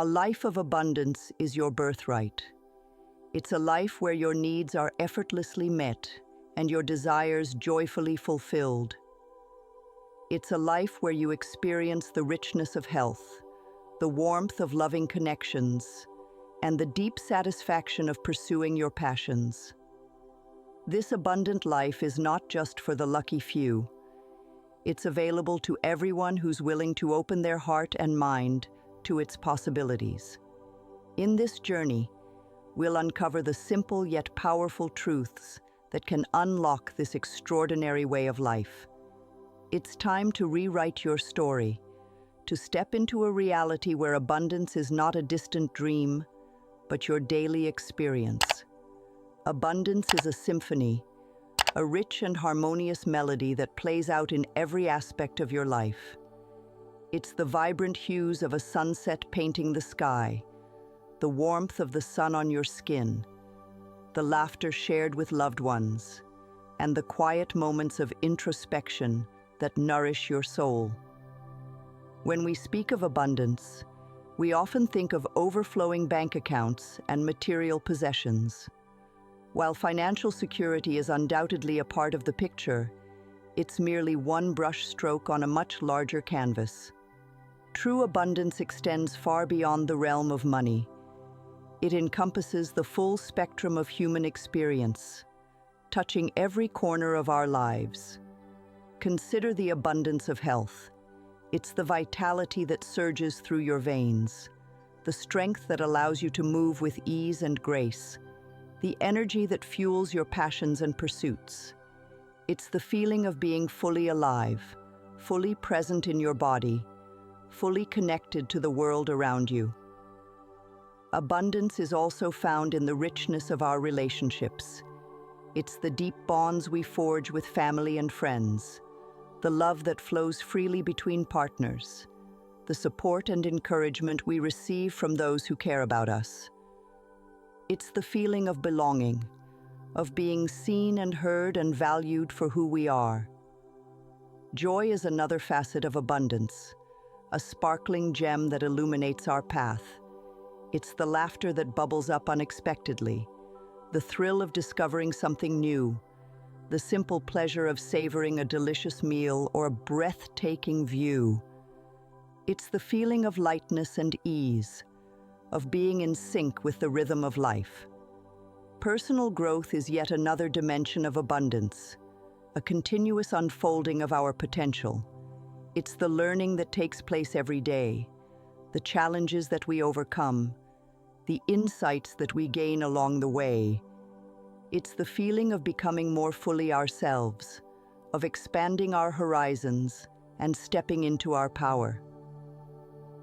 A life of abundance is your birthright. It's a life where your needs are effortlessly met and your desires joyfully fulfilled. It's a life where you experience the richness of health, the warmth of loving connections, and the deep satisfaction of pursuing your passions. This abundant life is not just for the lucky few. It's available to everyone who's willing to open their heart and mind to its possibilities. In this journey, we'll uncover the simple yet powerful truths that can unlock this extraordinary way of life. It's time to rewrite your story, to step into a reality where abundance is not a distant dream, but your daily experience. Abundance is a symphony, a rich and harmonious melody that plays out in every aspect of your life. It's the vibrant hues of a sunset painting the sky, the warmth of the sun on your skin, the laughter shared with loved ones, and the quiet moments of introspection that nourish your soul. When we speak of abundance, we often think of overflowing bank accounts and material possessions. While financial security is undoubtedly a part of the picture, it's merely one brush stroke on a much larger canvas. True abundance extends far beyond the realm of money. It encompasses the full spectrum of human experience, touching every corner of our lives. Consider the abundance of health. It's the vitality that surges through your veins, the strength that allows you to move with ease and grace, the energy that fuels your passions and pursuits. It's the feeling of being fully alive, fully present in your body, fully connected to the world around you. Abundance is also found in the richness of our relationships. It's the deep bonds we forge with family and friends, the love that flows freely between partners, the support and encouragement we receive from those who care about us. It's the feeling of belonging, of being seen and heard and valued for who we are. Joy is another facet of abundance, a sparkling gem that illuminates our path. It's the laughter that bubbles up unexpectedly, the thrill of discovering something new, the simple pleasure of savoring a delicious meal or a breathtaking view. It's the feeling of lightness and ease, of being in sync with the rhythm of life. Personal growth is yet another dimension of abundance, a continuous unfolding of our potential. It's the learning that takes place every day, the challenges that we overcome, the insights that we gain along the way. It's the feeling of becoming more fully ourselves, of expanding our horizons and stepping into our power.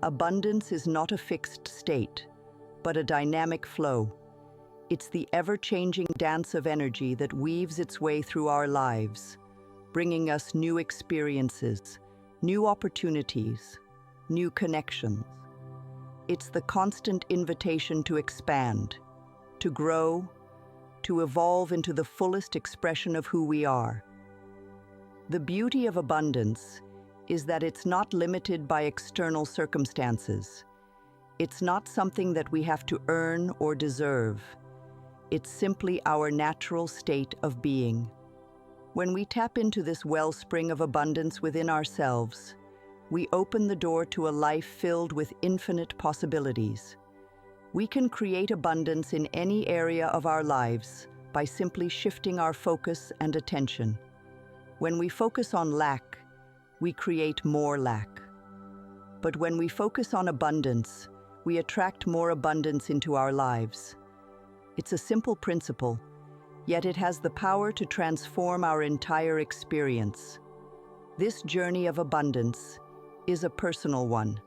Abundance is not a fixed state, but a dynamic flow. It's the ever-changing dance of energy that weaves its way through our lives, bringing us new experiences, new opportunities, new connections. It's the constant invitation to expand, to grow, to evolve into the fullest expression of who we are. The beauty of abundance is that it's not limited by external circumstances. It's not something that we have to earn or deserve. It's simply our natural state of being. When we tap into this wellspring of abundance within ourselves, we open the door to a life filled with infinite possibilities. We can create abundance in any area of our lives by simply shifting our focus and attention. When we focus on lack, we create more lack. But when we focus on abundance, we attract more abundance into our lives. It's a simple principle, yet it has the power to transform our entire experience. This journey of abundance is a personal one.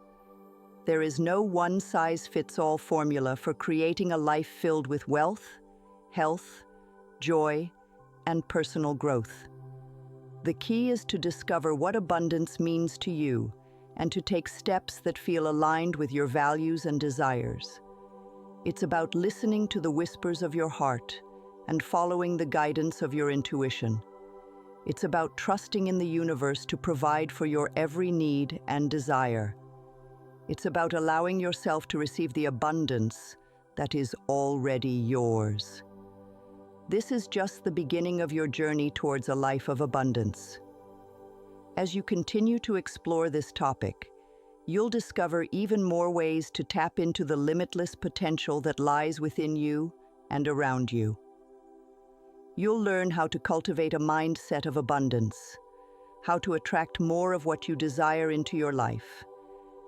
There is no one-size-fits-all formula for creating a life filled with wealth, health, joy, and personal growth. The key is to discover what abundance means to you and to take steps that feel aligned with your values and desires. It's about listening to the whispers of your heart and following the guidance of your intuition. It's about trusting in the universe to provide for your every need and desire. It's about allowing yourself to receive the abundance that is already yours. This is just the beginning of your journey towards a life of abundance. As you continue to explore this topic, you'll discover even more ways to tap into the limitless potential that lies within you and around you. You'll learn how to cultivate a mindset of abundance, how to attract more of what you desire into your life,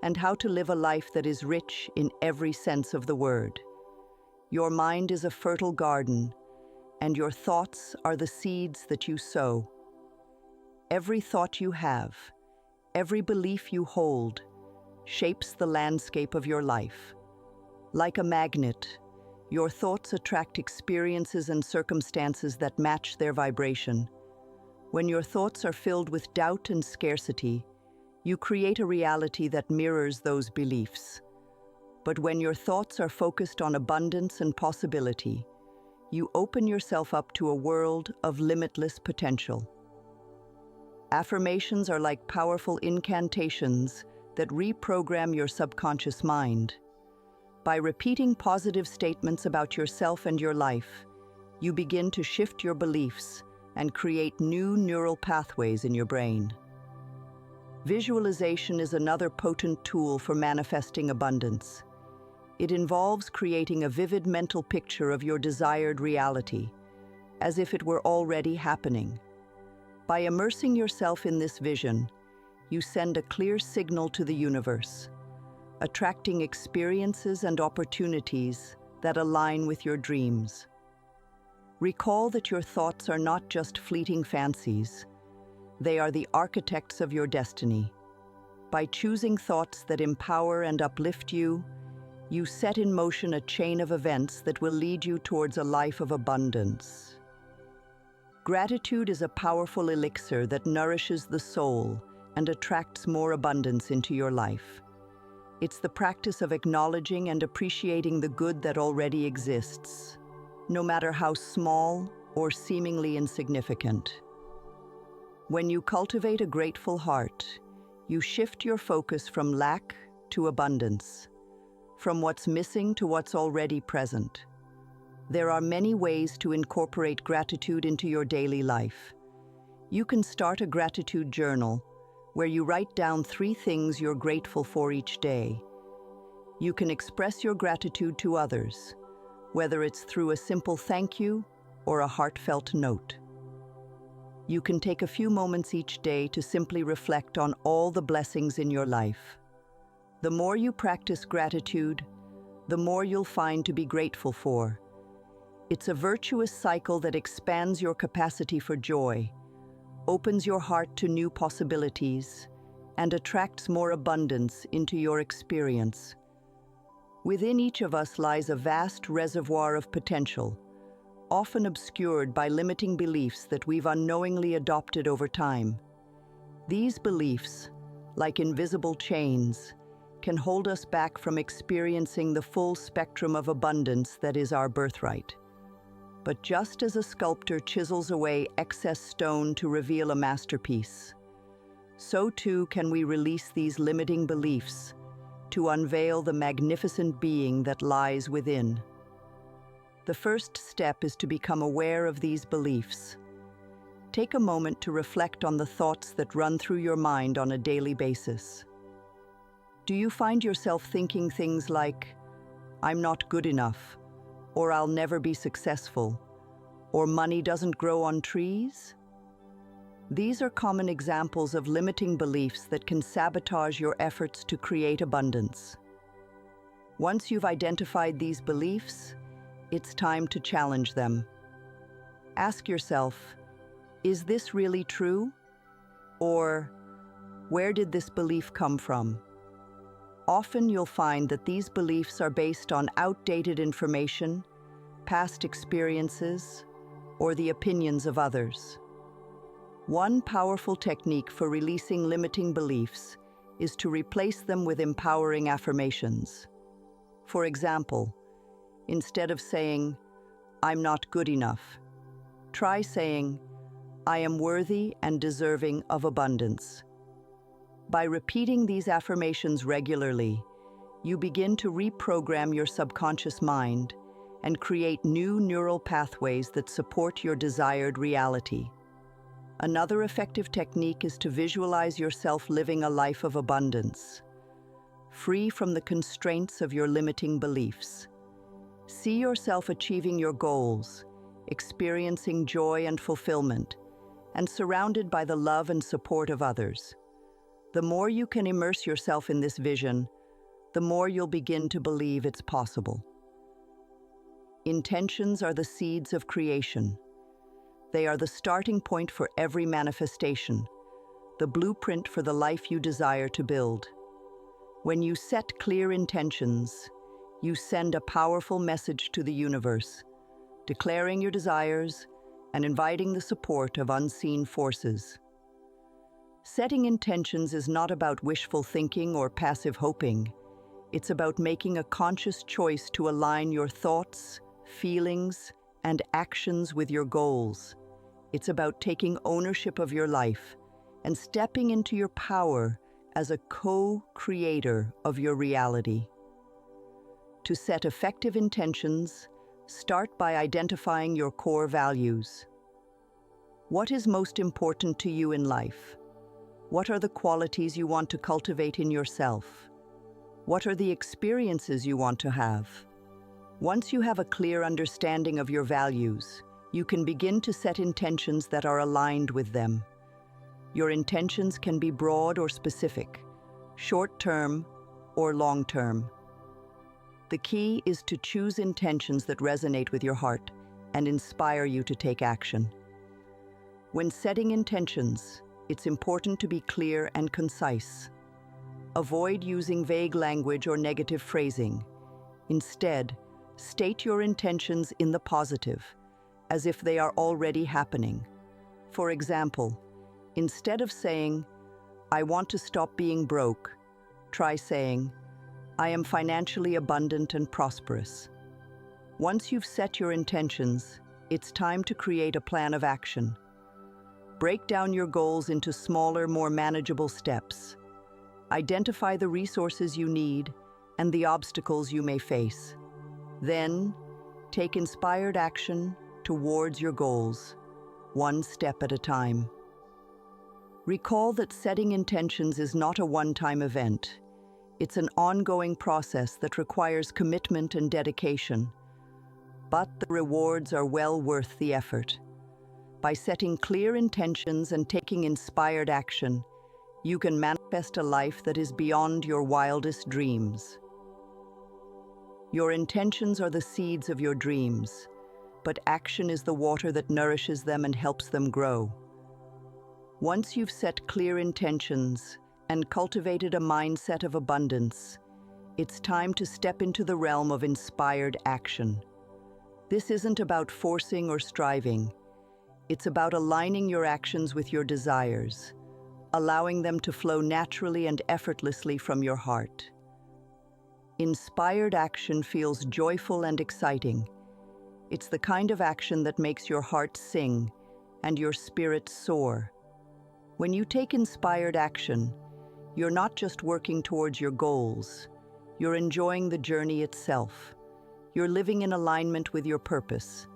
and how to live a life that is rich in every sense of the word. Your mind is a fertile garden, and your thoughts are the seeds that you sow. Every thought you have, every belief you hold, shapes the landscape of your life. Like a magnet, your thoughts attract experiences and circumstances that match their vibration. When your thoughts are filled with doubt and scarcity, you create a reality that mirrors those beliefs. But when your thoughts are focused on abundance and possibility, you open yourself up to a world of limitless potential. Affirmations are like powerful incantations that reprogram your subconscious mind. By repeating positive statements about yourself and your life, you begin to shift your beliefs and create new neural pathways in your brain. Visualization is another potent tool for manifesting abundance. It involves creating a vivid mental picture of your desired reality, as if it were already happening. By immersing yourself in this vision, you send a clear signal to the universe, attracting experiences and opportunities that align with your dreams. Recall that your thoughts are not just fleeting fancies. They are the architects of your destiny. By choosing thoughts that empower and uplift you, you set in motion a chain of events that will lead you towards a life of abundance. Gratitude is a powerful elixir that nourishes the soul and attracts more abundance into your life. It's the practice of acknowledging and appreciating the good that already exists, no matter how small or seemingly insignificant. When you cultivate a grateful heart, you shift your focus from lack to abundance, from what's missing to what's already present. There are many ways to incorporate gratitude into your daily life. You can start a gratitude journal where you write down 3 things you're grateful for each day. You can express your gratitude to others, whether it's through a simple thank you or a heartfelt note. You can take a few moments each day to simply reflect on all the blessings in your life. The more you practice gratitude, the more you'll find to be grateful for. It's a virtuous cycle that expands your capacity for joy, opens your heart to new possibilities, and attracts more abundance into your experience. Within each of us lies a vast reservoir of potential, often obscured by limiting beliefs that we've unknowingly adopted over time. These beliefs, like invisible chains, can hold us back from experiencing the full spectrum of abundance that is our birthright. But just as a sculptor chisels away excess stone to reveal a masterpiece, so too can we release these limiting beliefs to unveil the magnificent being that lies within. The first step is to become aware of these beliefs. Take a moment to reflect on the thoughts that run through your mind on a daily basis. Do you find yourself thinking things like, "I'm not good enough," or "I'll never be successful," or "money doesn't grow on trees"? These are common examples of limiting beliefs that can sabotage your efforts to create abundance. Once you've identified these beliefs, it's time to challenge them. Ask yourself, is this really true? Or, where did this belief come from? Often you'll find that these beliefs are based on outdated information, past experiences, or the opinions of others. One powerful technique for releasing limiting beliefs is to replace them with empowering affirmations. For example, instead of saying, "I'm not good enough," try saying, "I am worthy and deserving of abundance." By repeating these affirmations regularly, you begin to reprogram your subconscious mind and create new neural pathways that support your desired reality. Another effective technique is to visualize yourself living a life of abundance, free from the constraints of your limiting beliefs. See yourself achieving your goals, experiencing joy and fulfillment, and surrounded by the love and support of others. The more you can immerse yourself in this vision, the more you'll begin to believe it's possible. Intentions are the seeds of creation. They are the starting point for every manifestation, the blueprint for the life you desire to build. When you set clear intentions, you send a powerful message to the universe, declaring your desires and inviting the support of unseen forces. Setting intentions is not about wishful thinking or passive hoping. It's about making a conscious choice to align your thoughts, feelings, and actions with your goals. It's about taking ownership of your life and stepping into your power as a co-creator of your reality. To set effective intentions, start by identifying your core values. What is most important to you in life? What are the qualities you want to cultivate in yourself? What are the experiences you want to have? Once you have a clear understanding of your values, you can begin to set intentions that are aligned with them. Your intentions can be broad or specific, short-term or long-term. The key is to choose intentions that resonate with your heart and inspire you to take action. When setting intentions, it's important to be clear and concise. Avoid using vague language or negative phrasing. Instead, state your intentions in the positive, as if they are already happening. For example, instead of saying, "I want to stop being broke," try saying, "I am financially abundant and prosperous." Once you've set your intentions, it's time to create a plan of action. Break down your goals into smaller, more manageable steps. Identify the resources you need and the obstacles you may face. Then, take inspired action towards your goals, one step at a time. Recall that setting intentions is not a one-time event. It's an ongoing process that requires commitment and dedication. But the rewards are well worth the effort. By setting clear intentions and taking inspired action, you can manifest a life that is beyond your wildest dreams. Your intentions are the seeds of your dreams, but action is the water that nourishes them and helps them grow. Once you've set clear intentions and cultivated a mindset of abundance, it's time to step into the realm of inspired action. This isn't about forcing or striving. It's about aligning your actions with your desires, allowing them to flow naturally and effortlessly from your heart. Inspired action feels joyful and exciting. It's the kind of action that makes your heart sing and your spirit soar. When you take inspired action, you're not just working towards your goals, you're enjoying the journey itself. You're living in alignment with your purpose,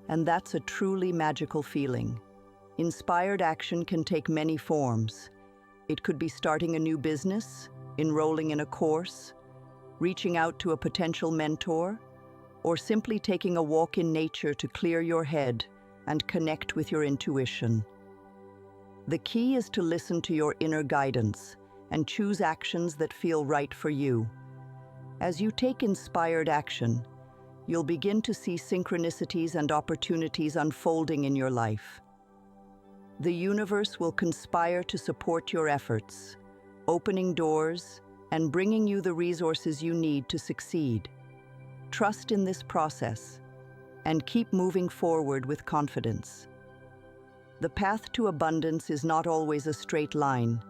and that's a truly magical feeling. Inspired action can take many forms. It could be starting a new business, enrolling in a course, reaching out to a potential mentor, or simply taking a walk in nature to clear your head and connect with your intuition. The key is to listen to your inner guidance and choose actions that feel right for you. As you take inspired action, you'll begin to see synchronicities and opportunities unfolding in your life. The universe will conspire to support your efforts, opening doors and bringing you the resources you need to succeed. Trust in this process and keep moving forward with confidence. The path to abundance is not always a straight line.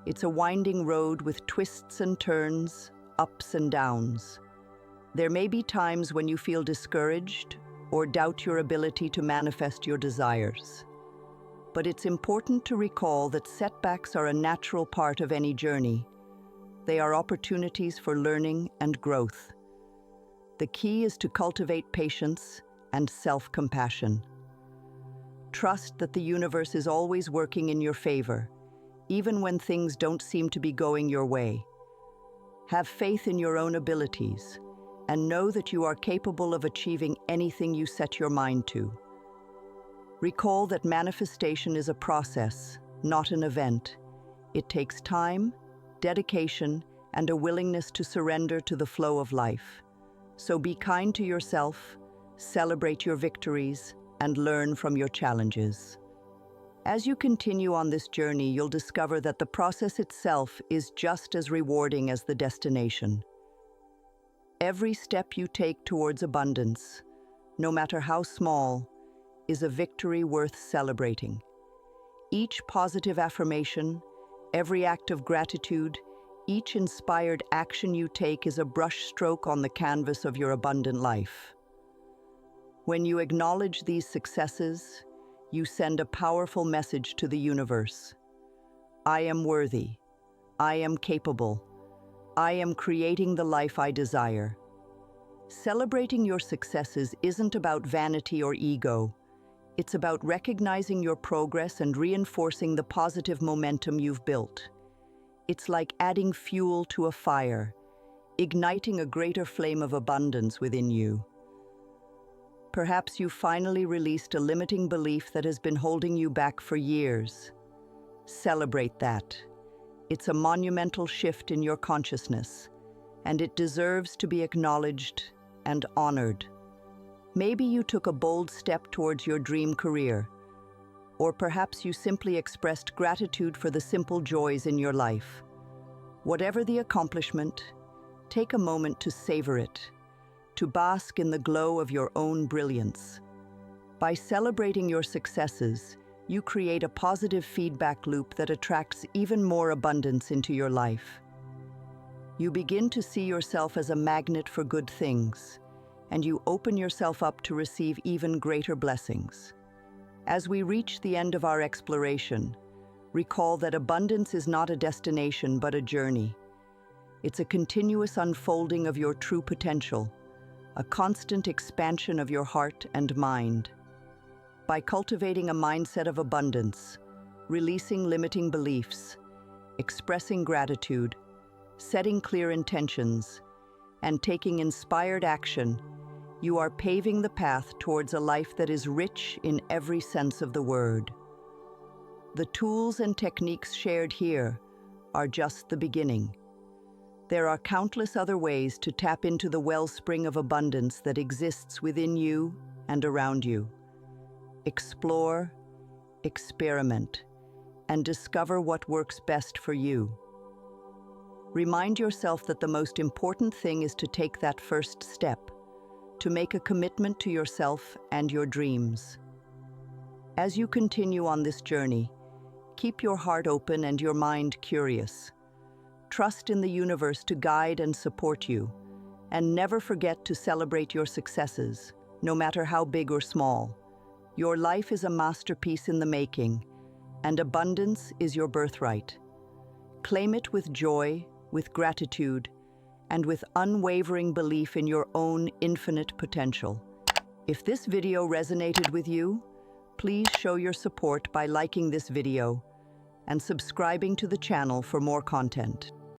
It's a winding road with twists and turns, ups and downs. There may be times when you feel discouraged or doubt your ability to manifest your desires. But it's important to recall that setbacks are a natural part of any journey. They are opportunities for learning and growth. The key is to cultivate patience and self-compassion. Trust that the universe is always working in your favor, even when things don't seem to be going your way. Have faith in your own abilities, and know that you are capable of achieving anything you set your mind to. Recall that manifestation is a process, not an event. It takes time, dedication, and a willingness to surrender to the flow of life. So be kind to yourself, celebrate your victories, and learn from your challenges. As you continue on this journey, you'll discover that the process itself is just as rewarding as the destination. Every step you take towards abundance, no matter how small, is a victory worth celebrating. Each positive affirmation, every act of gratitude, each inspired action you take is a brushstroke on the canvas of your abundant life. When you acknowledge these successes, you send a powerful message to the universe. I am worthy. I am capable. I am creating the life I desire. Celebrating your successes isn't about vanity or ego. It's about recognizing your progress and reinforcing the positive momentum you've built. It's like adding fuel to a fire, igniting a greater flame of abundance within you. Perhaps you finally released a limiting belief that has been holding you back for years. Celebrate that. It's a monumental shift in your consciousness, and it deserves to be acknowledged and honored. Maybe you took a bold step towards your dream career, or perhaps you simply expressed gratitude for the simple joys in your life. Whatever the accomplishment, take a moment to savor it, to bask in the glow of your own brilliance. By celebrating your successes, you create a positive feedback loop that attracts even more abundance into your life. You begin to see yourself as a magnet for good things, and you open yourself up to receive even greater blessings. As we reach the end of our exploration, recall that abundance is not a destination but a journey. It's a continuous unfolding of your true potential, a constant expansion of your heart and mind. By cultivating a mindset of abundance, releasing limiting beliefs, expressing gratitude, setting clear intentions, and taking inspired action, you are paving the path towards a life that is rich in every sense of the word. The tools and techniques shared here are just the beginning. There are countless other ways to tap into the wellspring of abundance that exists within you and around you. Explore, experiment, and discover what works best for you. Remind yourself that the most important thing is to take that first step, to make a commitment to yourself and your dreams. As you continue on this journey, keep your heart open and your mind curious. Trust in the universe to guide and support you, and never forget to celebrate your successes, no matter how big or small. Your life is a masterpiece in the making, and abundance is your birthright. Claim it with joy, with gratitude, and with unwavering belief in your own infinite potential. If this video resonated with you, please show your support by liking this video and subscribing to the channel for more content.